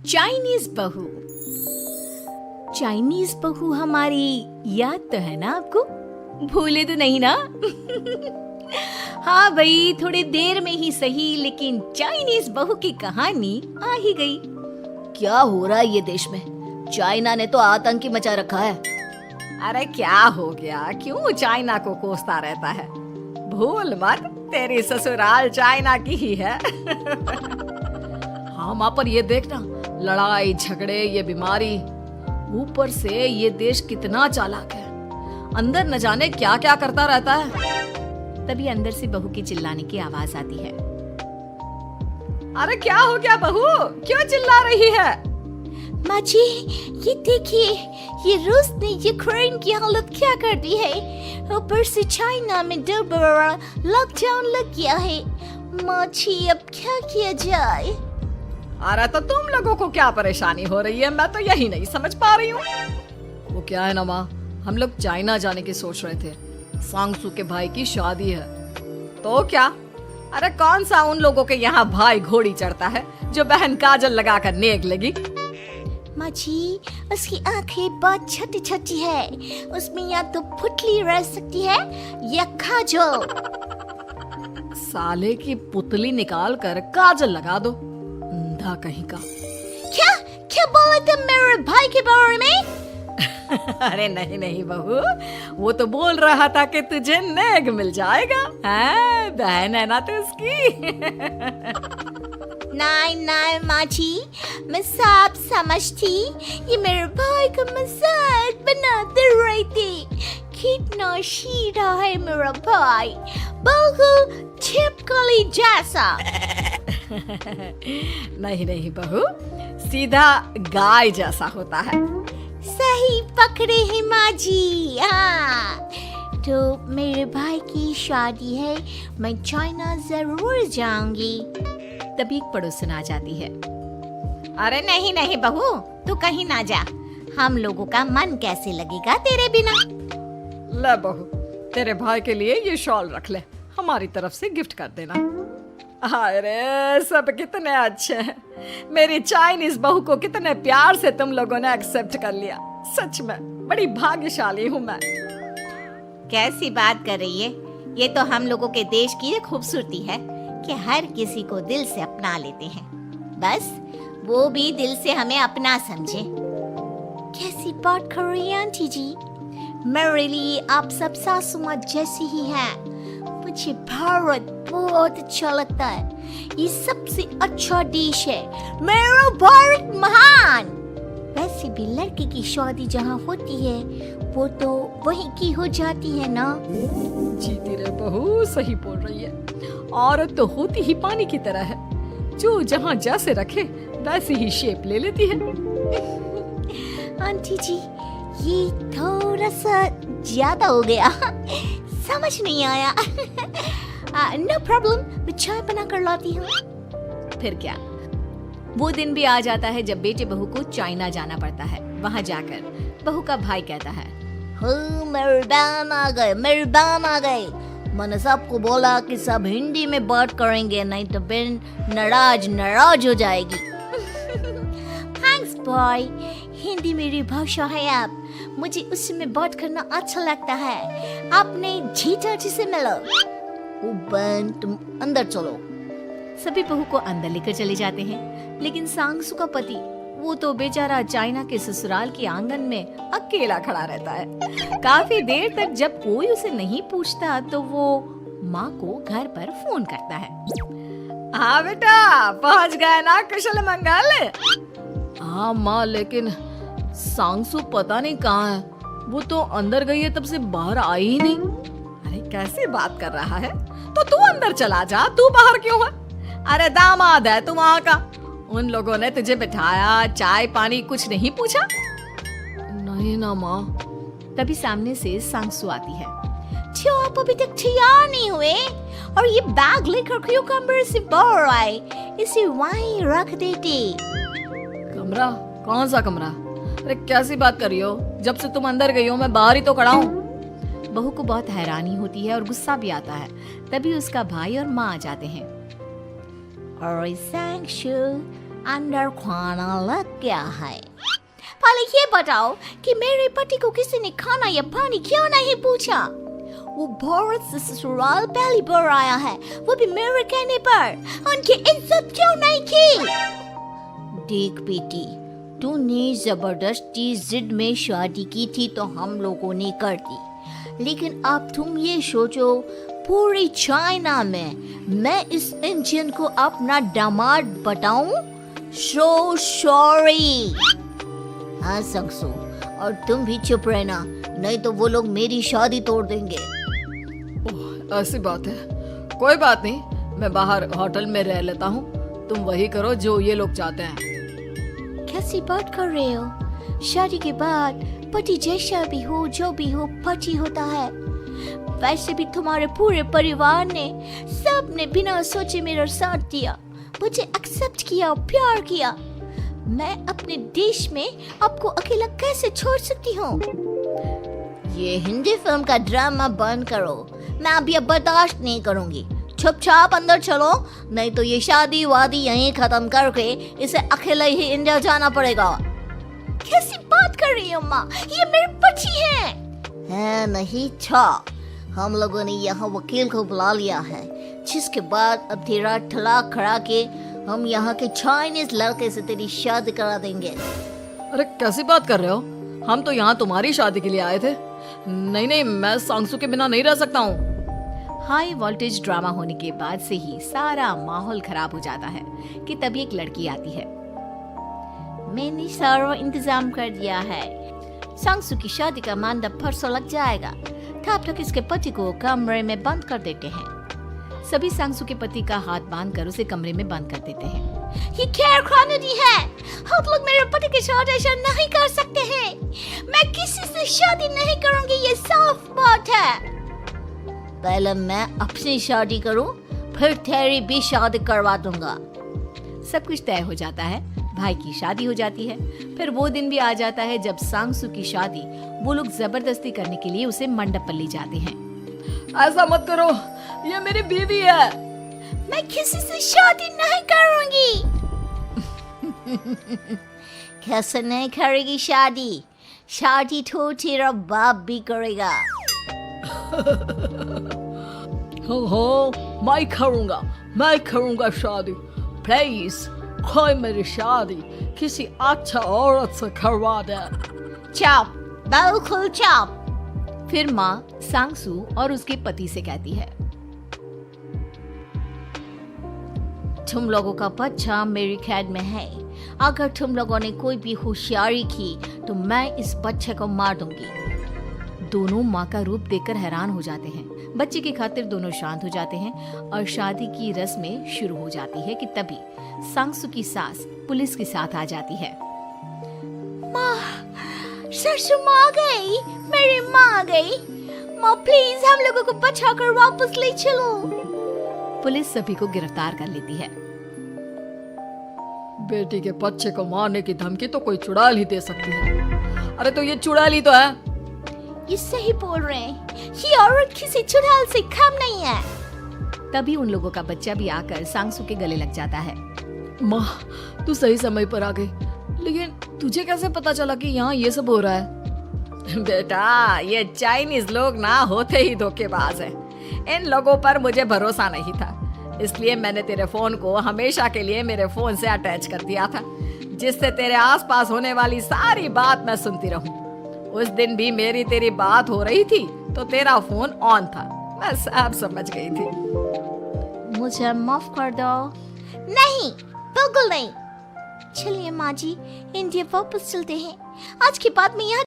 Chinese बहू। Chinese बहू हमारी याद तो है ना आपको? भूले तो नहीं ना? हाँ भाई, थोड़ी देर में ही सही, लेकिन चाइनीज बहू की कहानी आ ही गई। क्या हो रहा है ये देश में? चाइना ने तो आतंक ही मचा रखा है। अरे क्या हो गया? क्यों चाइना को कोसता रहता है? भूल मत, तेरी ससुराल चाइना की ही है। हाँ माँ, पर ये देखना, लड़ाई झगड़े, ये बीमारी, ऊपर से ये देश कितना चालाक है। अंदर न जाने क्या क्या करता रहता है। तभी अंदर से बहू की चिल्लाने की आवाज आती है। अरे क्या हो गया बहू, क्यों चिल्ला रही है? माँ जी, ये देखिए, ये रूस ने यूक्रेन की हालत क्या कर दी है। ऊपर से चाइना में दोबारा लॉकडाउन लग गया है। माँ जी, अब क्या किया जाए? अरे तो तुम लोगों को क्या परेशानी हो रही है? मैं तो यही नहीं समझ पा रही हूँ। वो क्या है ना माँ, हम लोग चाइना जाने की सोच रहे थे। सांगसू के भाई की शादी है। तो क्या? अरे कौन सा उन लोगों के यहाँ भाई घोड़ी चढ़ता है जो बहन काजल लगाकर नेक लगी? माँ जी, उसकी आंखें बहुत छोटी छोटी है, उसमें या तो पुतली रह सकती है या काजल। साले की पुतली निकाल कर काजल लगा दो, अंधा कहीं का। क्या क्या बोले तुम मेरे भाई के बारे में? अरे नहीं नहीं बहू, वो तो बोल रहा था कि तुझे नेग मिल जाएगा। बहन है ना तो उसकी। नहीं नहीं माँ जी, मैं सब समझती, ये मेरे भाई का मजाक बनाते रहते। कितना शीरा है मेरा भाई, बिल्कुल छिपकली जैसा। नहीं नहीं बहू, सीधा गाय जैसा होता है। सही पकड़े हैं माँ जी। हाँ, तो मेरे भाई की शादी है, मैं चाइना जरूर जाऊंगी। तभी एक पड़ोसन आ जाती है। अरे नहीं नहीं बहू, तू कहीं ना जा, हम लोगों का मन कैसे लगेगा तेरे बिना। ले बहू, तेरे भाई के लिए ये शॉल रख ले, हमारी तरफ से गिफ्ट कर देना। अरे सब कितने अच्छे हैं। मेरी चाइनीज बहू को कितने प्यार से तुम लोगों ने एक्सेप्ट कर लिया। सच में बड़ी भाग्यशाली हूँ मैं। कैसी बात कर रही है? ये तो हम लोगों के देश की खूबसूरती है कि हर किसी को दिल से अपना लेते हैं, बस वो भी दिल से हमें अपना समझे। कैसी बात कर रही है आंटी जी? मेरे लिए आप सब सासू माँ जैसी ही हैं। मुझे भारत बहुत अच्छा लगता है, ये सबसे अच्छा देश है, मेरा भारत महान। वैसे भी लड़की की शादी जहाँ होती है वो तो वहीं की हो जाती है ना। जीती रे बहू, सही बोल रही है। औरत तो होती ही पानी की तरह है, जो जहाँ जैसे रखे वैसी ही शेप ले लेती है। आंटी जी, ये थोड़ा सा ज्यादा हो गया, समझ नहीं आया। नो प्रॉब्लम, मैं चाय बना कर लाती हूँ। फिर क्या, वो दिन भी आ जाता है जब बेटे बहू को चाइना जाना पड़ता है। वहाँ जाकर बहू का भाई कहता है, मेरे दाम आ गए, मेरे दाम आ गए। मैंने सबको बोला कि सब हिंदी में बात करेंगे, नहीं तो बहन नाराज हो जाएगी। थैंक्स बॉय, हिंदी मेरी भाषा है। आप मुझे उसमें बात करना अच्छा लगता है। आपने जीजा जी से मिलो। ओ बहन, तुम अंदर चलो। सभी बहू को अंदर लेकर चले जाते हैं, लेकिन सांगसू का पति, वो तो बेचारा चाइना के ससुराल के आंगन में अकेला खड़ा रहता है। काफी देर तक जब कोई उसे नहीं पूछता तो वो माँ को घर पर फोन करता है। हाँ बेटा, पहुँच गए ना कुशल मंगल? हाँ माँ, लेकिन सांगसू पता नहीं कहाँ है। वो तो अंदर गई है, तब से बाहर आई ही नहीं। अरे कैसी बात कर रहा है? तो तू अंदर चला जा, तू बाहर क्यों है? अरे दामाद है तू वहाँ का, उन लोगों ने तुझे बिठाया, चाय पानी कुछ नहीं पूछा? नहीं ना माँ। तभी सामने से सांगसू आती है। क्यों आप अभी तक तैयार नहीं हुए? और ये बैग लेकर क्यों कमरे से बाहर आए? इसे वहीं रख देते। कमरा? कौन सा कमरा? अरे कैसी बात कर रही हो? जब से तुम अंदर गई हो मैं बाहर ही तो खड़ा हूँ। बहू को बहुत हैरानी होती है और गुस्सा भी आता है। तभी उसका भाई और माँ आ जाते हैं। और सांगसू, अंदर खाना लग गया है। पहले ये बताओ कि मेरे पति को किसी ने खाना या पानी क्यों नहीं पूछा? वो भारत से ससुराल पहली बार आया है, वो भी मेरे कहने पर। उनकी इज्जत क्यों नहीं की? देख बेटी, तूने जबरदस्ती जिद में शादी की थी तो हम लोगों ने कर दी, लेकिन अब तुम ये सोचो, पूरी चाइना में मैं इस इंडियन को अपना दामाद बताऊं? So sorry. हाँ संगसू, और तुम भी चुप रहना, नहीं तो वो लोग मेरी शादी तोड़ देंगे। ओह, ऐसी बात है। कोई बात नहीं, मैं बाहर होटल में रह लेता हूँ, तुम वही करो जो ये लोग चाहते हैं। कैसी बात कर रहे हो? शादी के बाद पति जैसा भी हो, जो भी हो, पति होता है। वैसे भी तुम्हारे पूरे परिवार ने, सबने बिना सोचे मेरा साथ दिया, मुझे एक्सेप्ट किया, प्यार किया। मैं अपने देश में आपको अकेला कैसे छोड़ सकती हूँ? ये हिंदी फिल्म का ड्रामा बंद करो, मैं अभी अब बर्दाश्त नहीं करूँगी। चुपचाप अंदर चलो, नहीं तो ये शादी वादी यहीं खत्म करके इसे अकेले ही इंडिया जाना पड़ेगा। कैसी बात कर रही हो माँ? ये मेरे पति हैं। नहीं था, हम लोगों ने यहाँ वकील को बुला लिया है, जिसके बाद अब तेरा तलाक करा के हम यहाँ के चाइनीज लड़के से तेरी शादी करा देंगे। अरे कैसी बात कर रहे हो? हम तो यहाँ तुम्हारी शादी के लिए आए थे। नहीं नहीं, मैं सांगसू के बिना नहीं रह सकता हूँ। हाई वोल्टेज ड्रामा होने के बाद से ही सारा माहौल खराब हो जाता है कि तभी एक लड़की आती है। मैंने सारा इंतजाम कर दिया है, सांगसू की शादी का मंडप परसों लग जाएगा। तब तक इसके पति को कमरे में बंद कर देते हैं। सभी सांगसू के पति का हाथ बांधकर उसे कमरे में बंद कर देते हैं। ये क्या कानूनी है? आप लोग मेरे पति के साथ ऐसा नहीं कर सकते हैं। मैं किसी से शादी नहीं करूंगी, ये साफ बात है। पहले मैं अपनी शादी करूं, फिर तेरी भी शादी करवा दूंगा। सब कुछ तय हो जाता है, भाई की शादी हो जाती है। फिर वो दिन भी आ जाता है जब सांगसू की शादी वो लोग जबरदस्ती करने के लिए उसे मंडप पर ले जाते हैं। ऐसा मत करो, ये मेरी बीवी है। मैं किसी से शादी नहीं करूंगी। कैसे नहीं करेगी शादी? शादी तो तेरा बाप भी करेगा। हो, मैं करूंगा शादी। प्लीज कोई मेरी शादी किसी अच्छा औरत से करवा दे। चुप, बिल्कुल चुप। फिर माँ सांगसू और उसके पति से कहती है, तुम लोगों का बच्चा मेरी कैद में है। अगर तुम लोगों ने कोई भी होशियारी की तो मैं इस बच्चे को मार दूंगी। दोनों माँ का रूप देखकर हैरान हो जाते हैं। बच्चे की खातिर दोनों शांत हो जाते हैं और शादी की रस्में शुरू हो जाती है कि तभी सांगसू की सास पुलिस के साथ आ जाती है। माँ, सरसू माँ आ गई, मेरी माँ आ गई। माँ प्लीज हम लोगों को बचाकर वापस ले चलो। पुलिस सभी को गिरफ्तार कर लेती है। बेटी के बच्चे को मारने की धमकी तो कोई चुड़ैल ही दे सकती है। अरे तो ये चुड़ैल ही तो है। ये सही बोल रहे हैं, ये औरत किसी चुड़ैल से कम नहीं है। तभी उन लोगों का बच्चा भी आकर सांगसू के गले लग जाता है। माँ, तू सही समय पर आ गई, लेकिन तुझे कैसे पता चला कि यहाँ ये सब हो रहा है? बेटा, ये चाइनीज लोग ना होते ही धोखेबाज हैं। इन लोगों पर मुझे भरोसा नहीं था, इसलिए मैंने तेरे फोन को हमेशा के लिए मेरे फोन से अटैच कर दिया था, जिससे तेरे आसपास होने वाली सारी बात मैं सुनती रहूं। उस दिन भी मेरी तेरी बात हो रही थी तो तेरा फोन ऑन था, मैं सब समझ गई थी। मुझे माफ कर दो। नहीं, बिल्कुल नहीं। चलिए माँ जी, इंडिया वापस चलते हैं। आज के बाद मैं यहाँ